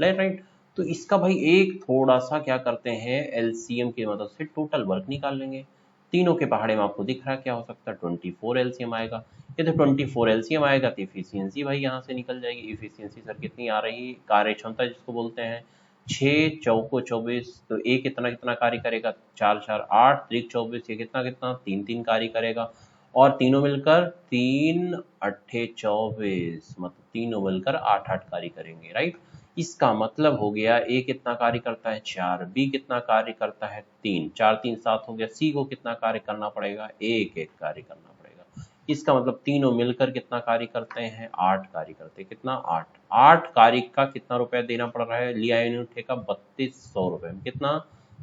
राइट। तो इसका भाई एक थोड़ा सा क्या करते हैं, एलसीएम की मदद से टोटल वर्क निकाल लेंगे। तीनों के पहाड़े में आपको दिख रहा है क्या हो सकता है? 24 एलसीएम आएगा। ये तो 24 एलसीएम आएगा तो इफिशियंसी भाई यहाँ से निकल जाएगी। इफिशियंसी सर कितनी आ रही है? कार्य क्षमता जिसको बोलते हैं, 6 चौको 24, तो ए कितना कितना कार्य करेगा? 4 4 8 त्रिक 24, ये कितना कितना? 3 3 कार्य करेगा। और तीनों मिलकर 3 अट्ठे 24, मतलब तीनों मिलकर 8 8 कार्य करेंगे, राइट। इसका मतलब हो गया ए कितना कार्य करता है? 4, बी कितना कार्य करता है? 3, 4 3 7 हो गया। सी को कितना कार्य करना पड़ेगा? 1 1 कार्य करना पड़ेगा। इसका मतलब तीनों मिलकर कितना कार्य करते हैं? 8 कार्य करते हैं। कितना? 8 8 कार्य का कितना रुपया देना पड़ रहा है? लिया इन्होंने ठेका 3200 रुपए में। कितना?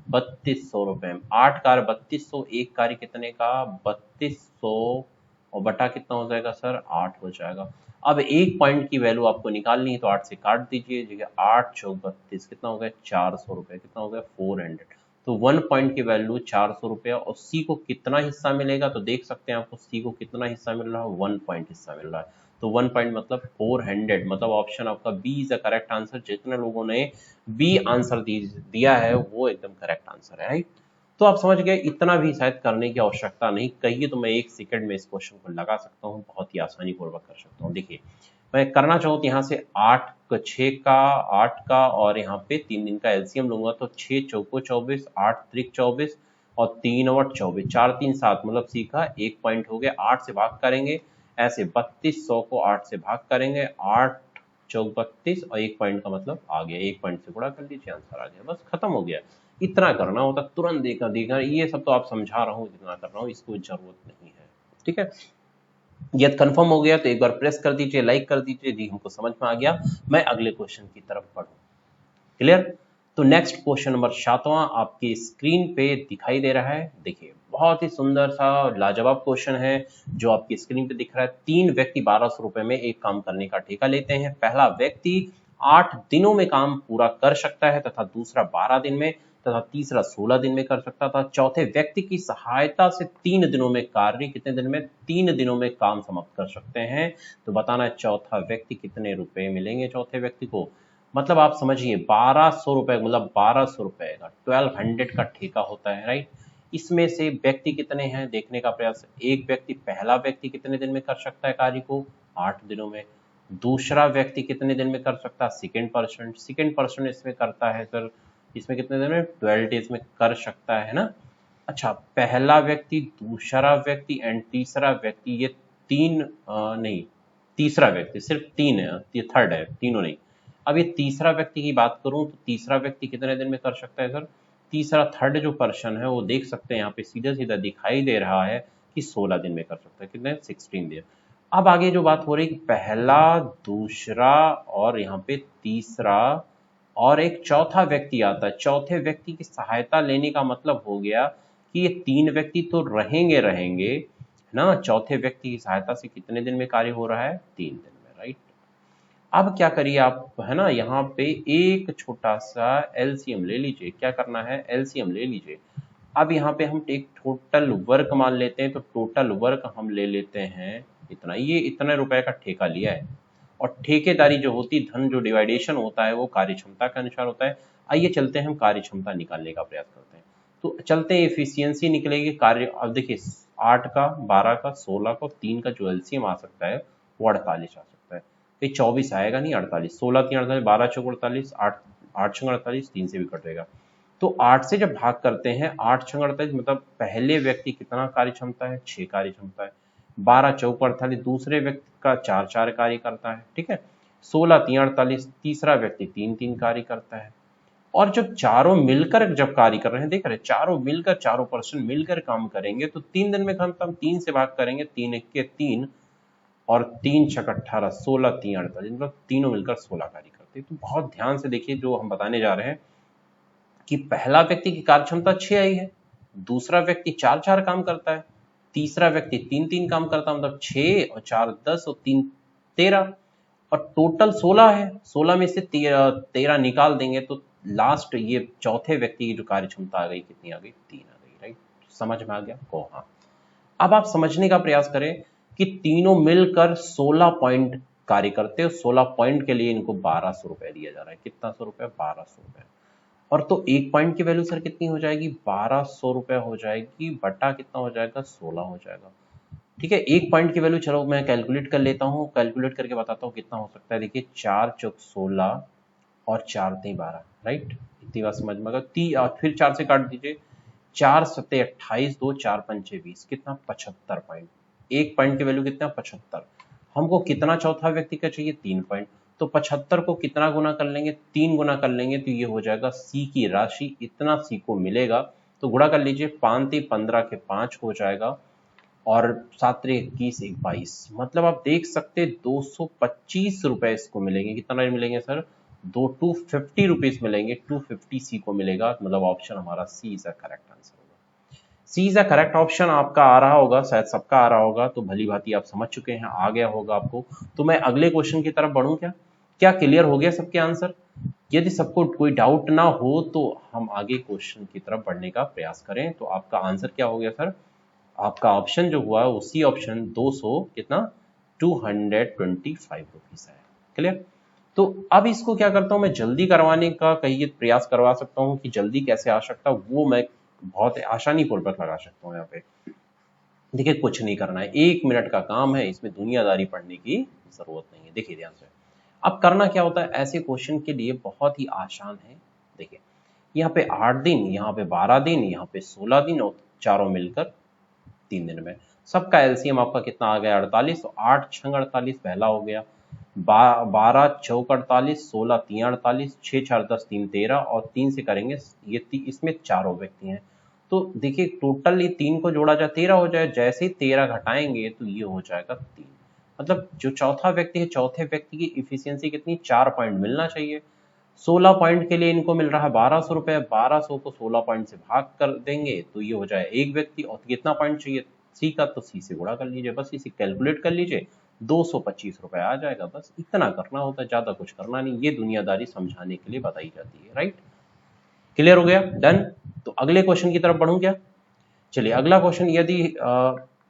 3200 रुपए में 8 कार्य 3200, एक कार्य कितने का? 3200, और बटा कितना हो जाएगा सर? 8 हो जाएगा। अब एक पॉइंट की वैल्यू आपको निकालनी है तो 8 से काट दीजिए, जगह 8 चौक 32, कितना हो गया? 400 रुपए। कितना हो गया? 400। तो 1 पॉइंट की वैल्यू 400 रुपया, और सी को कितना हिस्सा मिलेगा तो देख सकते हैं आपको सी को कितना हिस्सा मिल रहा है, 1 पॉइंट हिस्सा मिल रहा है। तो 1 पॉइंट मतलब 400, मतलब ऑप्शन आपका B is the correct answer. जितने लोगों ने बी आंसर दिया है वो एकदम करेक्ट आंसर है, राइट। तो आप समझ गए, इतना भी शायद करने की आवश्यकता नहीं, कहिए तो मैं 1 सेकंड में इस क्वेश्चन को लगा सकता हूँ, बहुत ही आसानी पूर्वक कर सकता हूँ। देखिए मैं करना चाहूँ तो यहाँ से 6 का 8 का और यहाँ पे 3 दिन का एलसीएम लूंगा, तो 6 चौको 24, 8 त्रिक 24 और 3 और 24, 4 3 7, मतलब सी का 1 पॉइंट हो गया। 8 से भाग करेंगे, ऐसे 3200 को 8 से भाग करेंगे, 8 चौक 32 और 1 पॉइंट का मतलब आ गया, 1 पॉइंट से गुणा कर लीजिए, आंसर आ गया, बस खत्म हो गया। इतना करना होता, तुरंत देखा ये सब तो आप समझा रहा हूँ, जितना कर रहा हूँ इसको जरूरत नहीं है, ठीक है। यदि कंफर्म हो गया तो एक बार प्रेस कर दीजिए, लाइक कर दीजिए, जी हमको समझ में आ गया। मैं अगले क्वेश्चन की तरफ बढ़ूं, क्लियर। तो नेक्स्ट क्वेश्चन नंबर 7वां आपकी स्क्रीन पे दिखाई दे रहा है। देखिए बहुत ही सुंदर सा लाजवाब क्वेश्चन है जो आपकी स्क्रीन पे दिख रहा है। 3 व्यक्ति 1200 रुपए में एक काम करने का ठेका लेते हैं। पहला व्यक्ति 8 दिनों में काम पूरा कर सकता है तथा दूसरा 12 दिन में तथा तीसरा 16 दिन में कर सकता था। चौथे व्यक्ति की सहायता से 3 दिनों में कार्य, कितने दिन में, 3 दिनों में काम समाप्त कर सकते हैं। तो बताना है चौथा व्यक्ति कितने रुपए मिलेंगे चौथे व्यक्ति को। मतलब आप समझिए 1200 रुपए, मतलब 1200 रुपए का 1200 का ठेका होता है, राइट। इसमें से व्यक्ति कितने हैं देखने का प्रयास। एक व्यक्ति, पहला व्यक्ति कितने दिन में कर सकता है कार्य को, 8 दिनों में। दूसरा व्यक्ति कितने दिन में कर सकता है, सेकेंड पर्सन इसमें करता है सर, इसमें कितने दिन में, 12 डेज में कर सकता है ना। अच्छा, पहला व्यक्ति, दूसरा व्यक्ति एंड तीसरा व्यक्ति, ये तीन नहीं, तीसरा व्यक्ति सिर्फ 3 है, ये थर्ड है, तीनों नहीं। अब ये तीसरा व्यक्ति की बात करूं तो तीसरा व्यक्ति कितने दिन में कर सकता है सर, तीसरा थर्ड जो पर्सन है वो देख सकते हैं यहाँ पे सीधा सीधा दिखाई दे रहा है कि 16 दिन में कर सकता है, कितने, 16 दिन। अब आगे जो बात हो रही है कि पहला, दूसरा और यहाँ पे तीसरा और एक चौथा व्यक्ति आता है। चौथे व्यक्ति की सहायता लेने का मतलब हो गया कि ये 3 व्यक्ति तो रहेंगे ना। चौथे व्यक्ति की सहायता से कितने दिन में कार्य हो रहा है, 3 दिन में, राइट। अब क्या करिए आप, है ना, यहाँ पे एक छोटा सा एलसीएम ले लीजिए। क्या करना है, एलसीएम ले लीजिए। अब यहाँ पे हम एक टोटल वर्क मान लेते हैं, तो टोटल वर्क हम ले लेते हैं इतना, ये इतने रुपए का ठेका लिया है। और ठेकेदारी जो होती, धन जो डिवाइडेशन होता है वो कार्यक्षमता के अनुसार होता है। आइए चलते हैं हम कार्यक्षमता निकालने का प्रयास करते हैं। तो चलते हैं, एफिशिएंसी निकलेगी कार्य। अब देखिए 8 का, 12 का, 16 का, 3 का जो एलसीएम आ सकता है वो 48 आ सकता है। ये 24 आएगा नहीं, 48, 16 3 48, 12 चौक 48, 8 6 48, 3 से भी कटेगा। तो 8 से जब भाग करते हैं, 8 6 48, मतलब पहले व्यक्ति कितना कार्य क्षमता है, 6 कार्य क्षमता है। 12 चौक 48, दूसरे व्यक्ति का 4 4 कार्य करता है, ठीक है। 16 3 48, तीसरा व्यक्ति 3 3 कार्य करता है। और जब चारों मिलकर जब कार्य कर रहे हैं, देख रहे हैं, चारों मिलकर, चारों पर्सन मिलकर काम करेंगे तो 3 दिन में खत्म। 3 से भाग करेंगे, 3 1 के 3 और 3 6 18, 16 3 48, मतलब तीनों मिलकर 16 कार्य करते हैं। तो बहुत ध्यान से देखिए जो हम बताने जा रहे हैं कि पहला व्यक्ति की कार्य क्षमता 6 आई है, दूसरा व्यक्ति 4 4 काम करता है, तीसरा व्यक्ति 3 3 काम करता है, मतलब 6 और 4 10 और 3 13 और टोटल 16 है। 16 में से 13 निकाल देंगे तो लास्ट ये चौथे व्यक्ति की जो कार्य क्षमता आ गई, कितनी आ गई, 3 आ गई, राइट। समझ में आ गया को, हाँ। अब आप समझने का प्रयास करें कि तीनों मिलकर 16 पॉइंट कार्य करते हैं। 16 पॉइंट के लिए इनको 1200 रुपए दिया जा रहा है। कितना सौ रुपए, 1200 रुपए। और तो एक पॉइंट की वैल्यू सर कितनी हो जाएगी, 1200 रुपए हो जाएगी, बटा कितना हो जाएगा, 16 हो जाएगा, ठीक है। एक पॉइंट की वैल्यू चलो मैं कैलकुलेट कर लेता हूँ, कैलकुलेट करके बताता हूँ कितना हो सकता है। देखिए 4 चौक 16 और 4 3 12, राइट। इतनी बात समझ में आ गई। फिर 4 से काट दीजिए, 4 7 28, 2 4 5 20, कितना, 75 पॉइंट। एक पॉइंट की वैल्यू कितना, 75। हमको कितना चौथा व्यक्ति का चाहिए, 3 पॉइंट। तो 75 को कितना गुना कर लेंगे, 3 गुना कर लेंगे तो ये हो जाएगा सी की राशि, इतना सी को मिलेगा। तो गुणा कर लीजिए, 5 3 15 के 5 हो जाएगा और 7 3 21 1 22, मतलब आप देख सकते 225 रुपए इसको मिलेंगे। कितना मिलेंगे सर, 250 रुपीज मिलेंगे, 250 सी को मिलेगा। मतलब ऑप्शन हमारा सी इज अ करेक्ट आंसर होगा। सी इज अ करेक्ट ऑप्शन आपका आ रहा होगा, शायद सबका आ रहा होगा, तो भली भांति आप समझ चुके हैं, आ गया होगा आपको। तो मैं अगले क्वेश्चन की तरफ बढ़ूं क्या, क्या क्लियर हो गया सबके आंसर। यदि सबको कोई डाउट ना हो तो हम आगे क्वेश्चन की तरफ बढ़ने का प्रयास करें। तो आपका आंसर क्या हो गया सर? आपका ऑप्शन जो हुआ उसी ऑप्शन 200 कितना 225 रुपीज है। क्लियर? तो अब इसको क्या करता हूं मैं, जल्दी करवाने का कहीं प्रयास करवा सकता हूं कि जल्दी कैसे आ सकता वो मैं बहुत आसानी पूर्वक लगा सकता हूं। यहाँ पे देखिए कुछ नहीं करना है, 1 मिनट का काम है, इसमें दुनियादारी पढ़ने की जरूरत नहीं है। देखिए ध्यान से अब करना क्या होता है ऐसे क्वेश्चन के लिए, बहुत ही आसान है। देखिए यहाँ पे 8 दिन, यहाँ पे 12 दिन, यहाँ पे 16 दिन और चारों मिलकर 3 दिन में सबका एलसीएम आपका कितना आ गया 48। तो 8 छंग 48 पहला हो गया, 12 चौक 48, 16 3 48, 6 4 10 3 13 और 3 से करेंगे ये इसमें चारों व्यक्ति हैं। तो देखिए टोटल ये 3 को जोड़ा जाए 13 हो जाए, जैसे ही 13 घटाएंगे तो ये हो जाएगा 3। मतलब जो चौथा व्यक्ति है, चौथे व्यक्ति की इफिशियंसी कितनी 4 पॉइंट मिलना चाहिए। 16 पॉइंट के लिए इनको मिल रहा है 1200 रुपए, 1200 को 16 पॉइंट से भाग कर देंगे तो ये हो जाए एक व्यक्ति। और कितना पॉइंट चाहिए सी का, तो सी से गुणा कर लीजिए, बस इसे कैलकुलेट कर लीजिए, 225 रुपए आ जाएगा। बस इतना करना होता है, ज्यादा कुछ करना नहीं। ये दुनियादारी समझाने के लिए बताई जाती है। राइट, क्लियर हो गया? डन। तो अगले क्वेश्चन की तरफ बढ़ूं क्या? चलिए अगला क्वेश्चन, यदि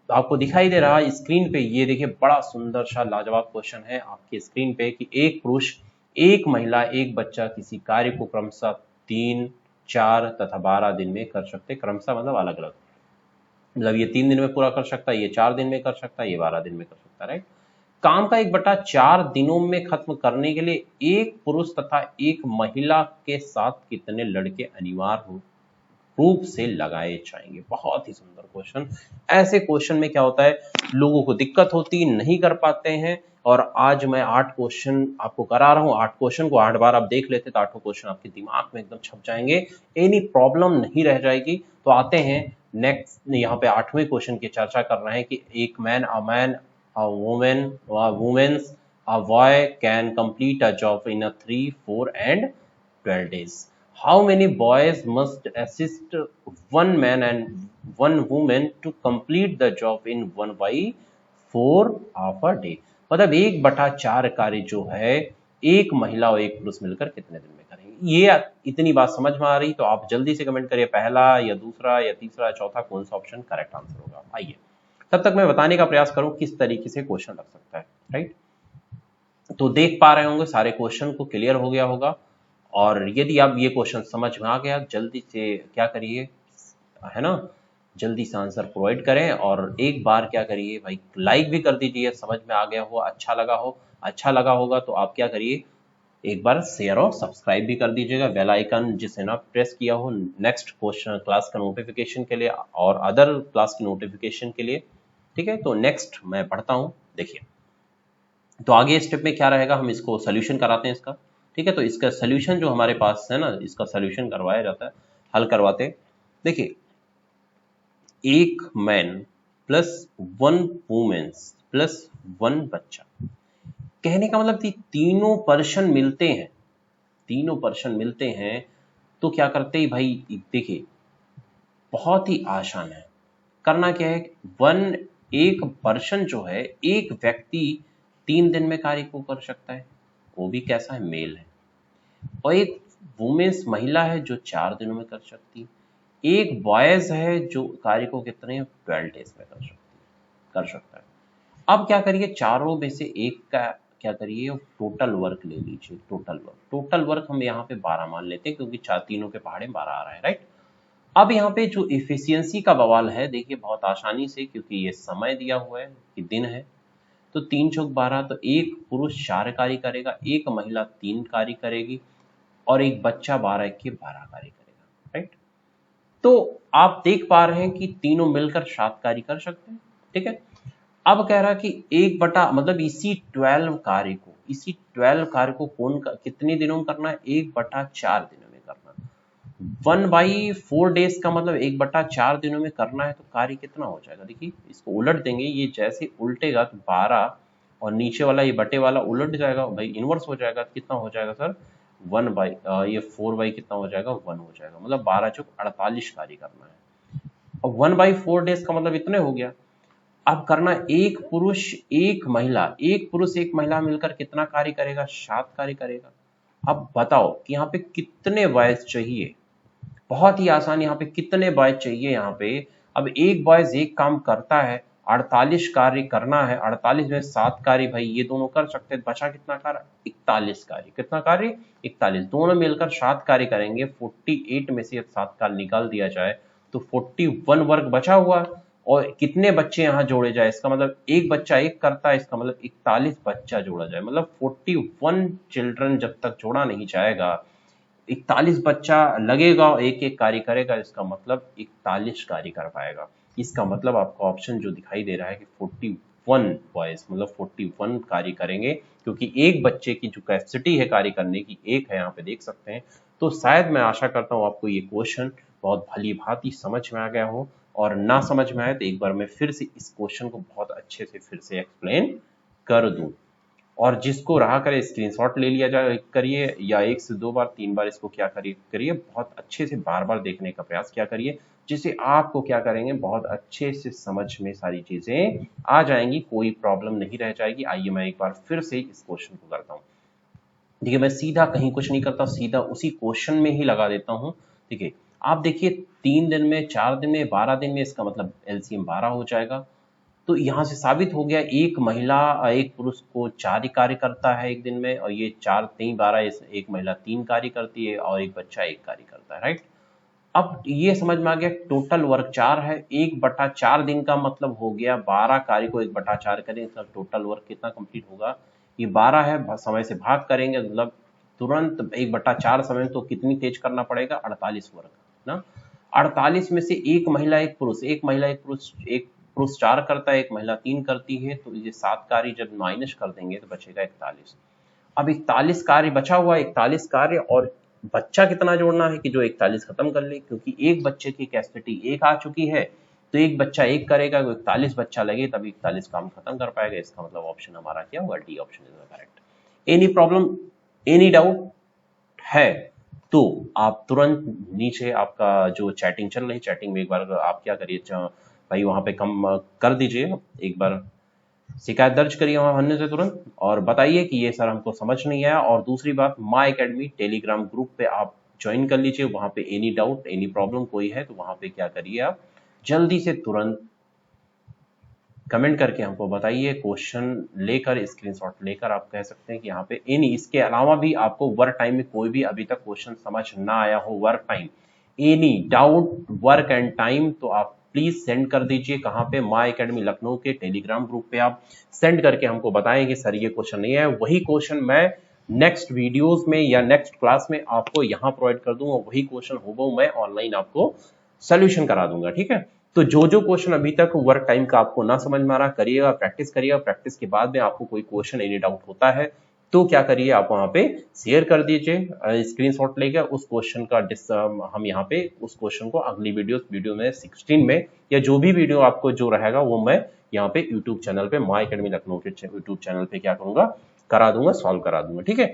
आपको दिखाई दे रहा है स्क्रीन पे, ये देखिए बड़ा सुंदर सा लाजवाब क्वेश्चन है आपकी स्क्रीन पे कि एक पुरुष, एक महिला, एक बच्चा किसी कार्य को क्रमशः 3, 4 तथा 12 दिन में कर सकते। क्रमशः मतलब अलग अलग, मतलब ये 3 दिन में पूरा कर सकता है, ये 4 दिन में कर सकता है, ये 12 दिन में कर सकता है। राइट, काम का 1/4 दिनों में खत्म करने के लिए एक पुरुष तथा एक महिला के साथ कितने लड़के अनिवार्य रूप से लगाए जाएंगे? बहुत ही सुंदर क्वेश्चन। ऐसे क्वेश्चन में क्या होता है, लोगों को दिक्कत होती, नहीं कर पाते हैं। और आज मैं 8 क्वेश्चन आपको करा रहा हूं। 8 क्वेश्चन को 8 बार आप देख लेते तो 8 क्वेश्चन आपके दिमाग में एकदम छप जाएंगे, एनी प्रॉब्लम नहीं रह जाएगी। तो आते हैं नेक्स्ट, यहाँ पे 8वें क्वेश्चन की चर्चा कर रहे हैं कि एक man, a woman, a woman's, a boy can complete a job in a 3, 4 and 12 days. How many boys must assist one man and one woman to complete the job in 1/4 of a day? मतलब 1/4 कार्य जो है एक महिला और एक पुरुष मिलकर कितने दिन में करेंगे? ये इतनी बात समझ में आ रही तो आप जल्दी से कमेंट करिए, पहला या दूसरा या तीसरा या चौथा कौन सा ऑप्शन करेक्ट आंसर होगा। आइए तब तक मैं बताने का प्रयास करूं किस तरीके से क्वेश्चन लग सकता है। राइट, तो देख पा रहे होंगे सारे क्वेश्चन को, क्लियर हो गया होगा। और यदि आप ये क्वेश्चन समझ में आ गया, जल्दी से क्या करिए, है ना, जल्दी से आंसर प्रोवाइड करें। और एक बार क्या करिए भाई, लाइक भी कर दीजिए, समझ में आ गया हो, अच्छा लगा हो। अच्छा लगा होगा तो आप क्या करिए, एक बार शेयर और सब्सक्राइब भी कर दीजिएगा, बेल आइकन जिसे ना प्रेस किया हो नेक्स्ट क्वेश्चन क्लास का नोटिफिकेशन के लिए और अदर क्लास की नोटिफिकेशन के लिए। ठीक है, तो नेक्स्ट मैं पढ़ता हूं। देखिए तो आगे स्टेप में क्या रहेगा, हम इसको सोल्यूशन कराते हैं इसका। ठीक है, तो इसका सोल्यूशन जो हमारे पास है ना, इसका सोल्यूशन करवाया जाता है, हल करवाते हैं। देखिए एक मैन प्लस 1 वुमेन्स प्लस 1 बच्चा, कहने का मतलब कि तीनों पर्सन मिलते हैं, तीनों पर्सन मिलते हैं तो क्या करते हैं भाई, देखिए बहुत ही आसान है। करना क्या है, एक पर्सन जो है, एक व्यक्ति 3 दिन में कार्य को कर सकता है, वो भी कैसा है, मेल है। और एक वुमेन्स महिला है जो 4 दिनों में कर सकती है। एक बॉयज है जो कार्य को कितने 12 डेज में कर सकता है। अब क्या करिए, चारों में से एक का क्या करिए, टोटल वर्क ले लीजिए। टोटल वर्क हम यहाँ पे 12 मान लेते हैं क्योंकि तीनों के पहाड़े 12 आ रहा है। राइट, अब यहाँ पे जो इफिशियंसी का बवाल है, देखिए बहुत आसानी से, क्योंकि ये समय दिया हुआ है कि दिन है, तो 3 चौक 12, तो एक पुरुष 4 कार्य करेगा, एक महिला 3 कार्य करेगी और एक बच्चा 12 के 12 कार्य करेगा। राइट, तो आप देख पा रहे हैं कि तीनों मिलकर 7 कार्य कर सकते हैं। ठीक है, अब कह रहा कि मतलब इसी 12 कार्य को कितने दिनों में करना है, 1/4 दिनों में करना है। 1/4 डेज का मतलब 1/4 दिनों में करना है, तो कार्य कितना हो जाएगा, देखिए इसको उलट देंगे, ये जैसे उल्टेगा तो 12 और नीचे वाला ये बटे वाला उलट जाएगा भाई, इनवर्स हो जाएगा। कितना हो जाएगा सर, 1/ये 4 कितना हो जाएगा, 1 हो जाएगा। मतलब 12 चौक 48 कार्य करना है। और 1/4 डेज का मतलब इतने हो गया। अब करना एक पुरुष एक महिला मिलकर कितना कार्य करेगा, 7 कार्य करेगा। अब बताओ कि यहाँ पे कितने बॉयज चाहिए, बहुत ही आसान, यहाँ पे कितने बॉयज चाहिए यहाँ पे। अब एक बॉयज एक काम करता है, 48 कार्य करना है, 48 में 7 कार्य भाई ये दोनों कर सकते हैं, बचा कितना कार्य, 41 कार्य, कितना कार्य 41, दोनों मिलकर 7 कार्य करेंगे, 48 में से 7 कार्य निकाल दिया जाए तो 41 वर्ग बचा हुआ। और कितने बच्चे यहाँ जोड़े जाए, इसका मतलब एक बच्चा एक करता है, इसका मतलब 41 बच्चा जोड़ा जाए, मतलब 41 चिल्ड्रन जब तक जोड़ा नहीं जाएगा 41 बच्चा लगेगा, एक एक कार्य करेगा, इसका मतलब 41 कार्य कर पाएगा। इसका मतलब आपका ऑप्शन जो दिखाई दे रहा है कि 41 बॉयज मतलब 41 कार्य करेंगे, क्योंकि एक बच्चे की जो कैपेसिटी है कार्य करने की एक है, यहाँ पे देख सकते हैं। तो शायद मैं आशा करता हूँ आपको ये क्वेश्चन बहुत भली भांति समझ में आ गया हो, और ना समझ में आए तो एक बार मैं फिर से इस क्वेश्चन को बहुत अच्छे से फिर से एक्सप्लेन कर दूं। और जिसको रहा करे स्क्रीनशॉट ले लिया जाए करिए, या 1 से 2 बार 3 बार इसको क्या करिए बहुत अच्छे से बार बार देखने का प्रयास क्या करिए, जिससे आपको क्या करेंगे बहुत अच्छे से समझ में सारी चीजें आ जाएंगी, कोई प्रॉब्लम नहीं रह जाएगी। आइए मैं एक बार फिर से इस क्वेश्चन को करता हूँ। देखिए मैं सीधा कहीं कुछ नहीं करता, सीधा उसी क्वेश्चन में ही लगा देता हूँ। ठीक है, आप देखिए 3 दिन में, 4 दिन में, 12 दिन में, इसका मतलब एलसीएम 12 हो जाएगा। तो यहाँ से साबित हो गया एक महिला एक पुरुष को 4 ही कार्य करता है एक दिन में, और ये 4 3 12, एक महिला 3 कार्य करती है और एक बच्चा 1 कार्य करता है, राइट। अब ये समझ में आ गया टोटल वर्क 4 है, 1/4 दिन का मतलब हो गया 12 कार्य को 1/4 करें, इसका टोटल वर्क कितना कंप्लीट होगा, ये 12 है, समय से भाग करेंगे मतलब तुरंत 1/4 समय तो कितनी तेज करना पड़ेगा, 48 वर्ग ना। 48 में से एक महिला एक पुरुष, एक महिला एक पुरुष, एक पुरुष 4 करता है, एक महिला 3 करती है, तो ये 7 कार्य जब माइनस कर देंगे तो बचेगा 41। अब 41 कार्य बचा हुआ, 41 कार्य, और बच्चा कितना जोड़ना है कि जो 41 खत्म कर ले, क्योंकि एक बच्चे की कैपेसिटी 1 आ चुकी है, तो एक बच्चा 1 करेगा, तो 41 बच्चा लगे तब 41 काम खत्म कर पाएगा। इसका मतलब ऑप्शन हमारा क्या होगा, D option is correct. Any problem, any doubt है तो आप तुरंत नीचे आपका जो चैटिंग चल रही है, चैटिंग में एक बार आप क्या करिए भाई वहां पे कम कर दीजिए, एक बार शिकायत दर्ज करिए वहां बनने से तुरंत, और बताइए कि ये सर हमको समझ नहीं आया। और दूसरी बात, माई एकेडमी टेलीग्राम ग्रुप पे आप ज्वाइन कर लीजिए, वहां पे एनी डाउट एनी प्रॉब्लम कोई है तो वहां पे क्या करिए आप जल्दी से तुरंत कमेंट करके हमको बताइए, क्वेश्चन लेकर स्क्रीनशॉट लेकर आप कह सकते हैं कि यहाँ पे एनी, इसके अलावा भी आपको वर्क टाइम में कोई भी अभी तक क्वेश्चन समझ ना आया हो, work time any doubt work and time, तो आप प्लीज सेंड कर दीजिए। कहाँ पे, माई एकेडमी लखनऊ के टेलीग्राम ग्रुप पे आप सेंड करके हमको बताएंगे सर ये क्वेश्चन नहीं है, वही क्वेश्चन मैं नेक्स्ट वीडियोस में या नेक्स्ट क्लास में आपको यहाँ प्रोवाइड कर दूंगा, वही क्वेश्चन होगा मैं ऑनलाइन आपको सोल्यूशन करा दूंगा, ठीक है। तो जो जो क्वेश्चन अभी तक वर्क टाइम का आपको ना समझ में आ रहा करिएगा, प्रैक्टिस करिएगा, प्रैक्टिस के बाद में आपको कोई क्वेश्चन एनी डाउट होता है तो क्या करिए आप वहां पे शेयर कर दीजिए स्क्रीनशॉट लेकर उस क्वेश्चन का, हम यहाँ पे उस क्वेश्चन को अगली वीडियो में 16 में या जो भी वीडियो आपको जो रहेगा वो मैं यहाँ पे यूट्यूब चैनल पे, माई एकेडमी लखनऊ के यूट्यूब चैनल पे क्या करूंगा, करा दूंगा, सॉल्व करा दूंगा, ठीक है।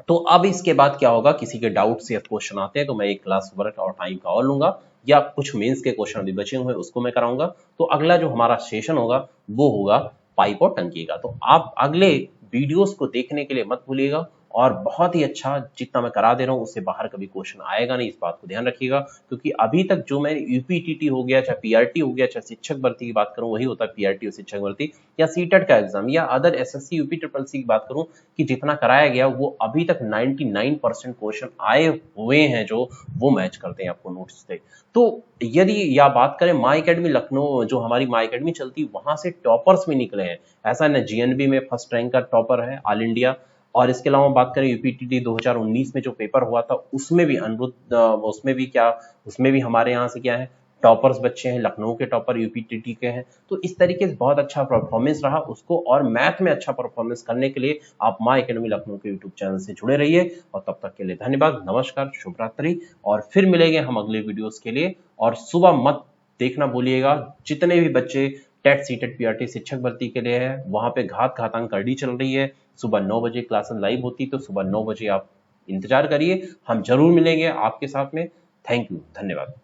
तो अब इसके बाद क्या होगा, किसी के डाउट से क्वेश्चन आते हैं तो मैं एक क्लास वर्क और टाइम का और लूंगा, या कुछ मेंस के क्वेश्चन अभी बचे हुए उसको मैं कराऊंगा। तो अगला जो हमारा सेशन होगा वो होगा पाइप और टंकी का। तो आप अगले वीडियोस को देखने के लिए मत भूलिएगा, और बहुत ही अच्छा जितना मैं करा दे रहा हूँ उससे बाहर कभी क्वेश्चन आएगा नहीं, इस बात को ध्यान रखिएगा। क्योंकि अभी तक जो मैंने यूपीटीटी हो गया, चाहे पीआरटी हो गया, चाहे शिक्षक भर्ती की बात करूं वही होता है पीआरटी और शिक्षक भर्ती, या सीटेट का एग्जाम, या other SSC UP triple C की बात करूं कि जितना कराया गया वो अभी तक 99% क्वेश्चन आए हुए हैं जो वो मैच करते हैं आपको नोट्स से। तो यदि या बात करें माई एकेडमी लखनऊ, जो हमारी माई एकेडमी चलती वहां से टॉपर्स भी निकले हैं, ऐसा न जीएनबी में फर्स्ट रैंक का टॉपर है ऑल इंडिया, और इसके अलावा बात करें यूपीटीटी 2019 में जो पेपर हुआ था उसमें भी अनिरुद्ध, उसमें भी हमारे यहाँ से क्या है टॉपर्स बच्चे हैं, लखनऊ के टॉपर यूपीटीटी के हैं। तो इस तरीके से बहुत अच्छा परफॉर्मेंस रहा उसको, और मैथ में अच्छा परफॉर्मेंस करने के लिए आप माई एकेडमी लखनऊ के यूट्यूब चैनल से जुड़े रहिए। और तब तक के लिए धन्यवाद, नमस्कार, शुभ रात्रि, और फिर मिलेंगे हम अगले वीडियोस के लिए। और सुबह मत देखना भूलिएगा, जितने भी बच्चे टेट सीटेट पीआरटी शिक्षक भर्ती के लिए है वहां पे घातंक कड़ी चल रही है, सुबह 9 बजे क्लासेस लाइव होती, तो सुबह 9 बजे आप इंतजार करिए, हम जरूर मिलेंगे आपके साथ में। थैंक यू, धन्यवाद।